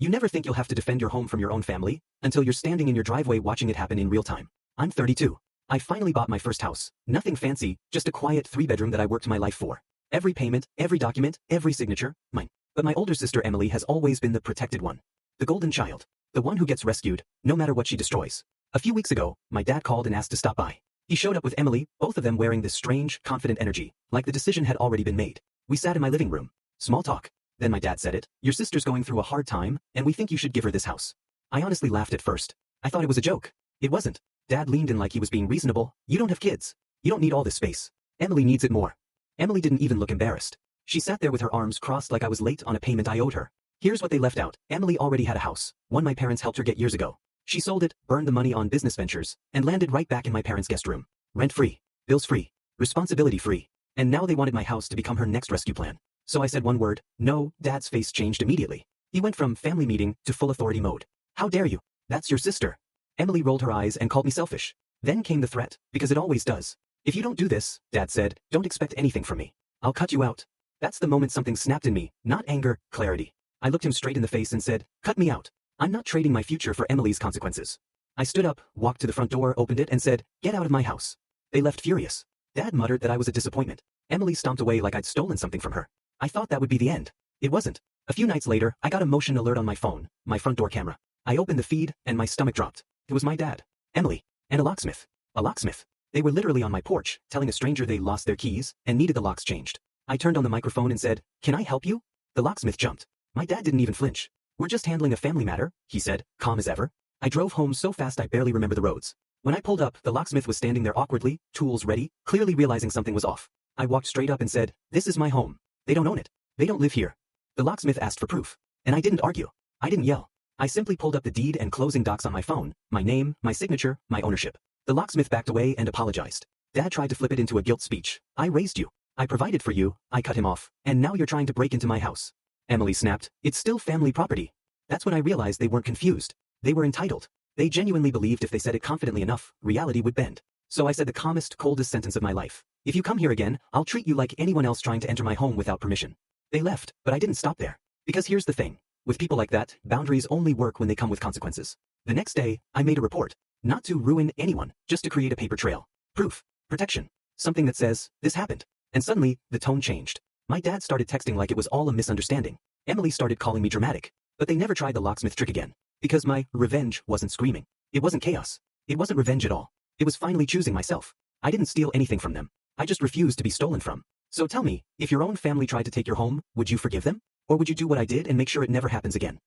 You never think you'll have to defend your home from your own family, until you're standing in your driveway watching it happen in real time. I'm 32. I finally bought my first house. Nothing fancy, just a quiet 3-bedroom that I worked my life for. Every payment, every document, every signature, mine. But my older sister Emily has always been the protected one. The golden child. The one who gets rescued, no matter what she destroys. A few weeks ago, my dad called and asked to stop by. He showed up with Emily, both of them wearing this strange, confident energy, like the decision had already been made. We sat in my living room. Small talk. Then my dad said it, "Your sister's going through a hard time, and we think you should give her this house." I honestly laughed at first. I thought it was a joke. It wasn't. Dad leaned in like he was being reasonable. "You don't have kids. You don't need all this space. Emily needs it more." Emily didn't even look embarrassed. She sat there with her arms crossed like I was late on a payment I owed her. Here's what they left out. Emily already had a house, one my parents helped her get years ago. She sold it, burned the money on business ventures, and landed right back in my parents' guest room. Rent-free, bills-free, responsibility-free. And now they wanted my house to become her next rescue plan. So I said one word, no. Dad's face changed immediately. He went from family meeting to full authority mode. "How dare you? That's your sister." Emily rolled her eyes and called me selfish. Then came the threat, because it always does. "If you don't do this," Dad said, "don't expect anything from me. I'll cut you out." That's the moment something snapped in me, not anger, clarity. I looked him straight in the face and said, "Cut me out. I'm not trading my future for Emily's consequences." I stood up, walked to the front door, opened it, and said, "Get out of my house." They left furious. Dad muttered that I was a disappointment. Emily stomped away like I'd stolen something from her. I thought that would be the end. It wasn't. A few nights later, I got a motion alert on my phone, my front door camera. I opened the feed, and my stomach dropped. It was my dad, Emily, and a locksmith. A locksmith. They were literally on my porch, telling a stranger they lost their keys and needed the locks changed. I turned on the microphone and said, "Can I help you?" The locksmith jumped. My dad didn't even flinch. "We're just handling a family matter," he said, calm as ever. I drove home so fast I barely remember the roads. When I pulled up, the locksmith was standing there awkwardly, tools ready, clearly realizing something was off. I walked straight up and said, "This is my home. They don't own it. They don't live here." The locksmith asked for proof. And I didn't argue. I didn't yell. I simply pulled up the deed and closing docs on my phone, my name, my signature, my ownership. The locksmith backed away and apologized. Dad tried to flip it into a guilt speech. "I raised you. I provided for you." I cut him off. "And now you're trying to break into my house." Emily snapped, "It's still family property." That's when I realized they weren't confused. They were entitled. They genuinely believed if they said it confidently enough, reality would bend. So I said the calmest, coldest sentence of my life. "If you come here again, I'll treat you like anyone else trying to enter my home without permission." They left, but I didn't stop there. Because here's the thing. With people like that, boundaries only work when they come with consequences. The next day, I made a report. Not to ruin anyone, just to create a paper trail. Proof. Protection. Something that says, this happened. And suddenly, the tone changed. My dad started texting like it was all a misunderstanding. Emily started calling me dramatic. But they never tried the locksmith trick again. Because my revenge wasn't screaming. It wasn't chaos. It wasn't revenge at all. It was finally choosing myself. I didn't steal anything from them. I just refused to be stolen from. So tell me, if your own family tried to take your home, would you forgive them? Or would you do what I did and make sure it never happens again?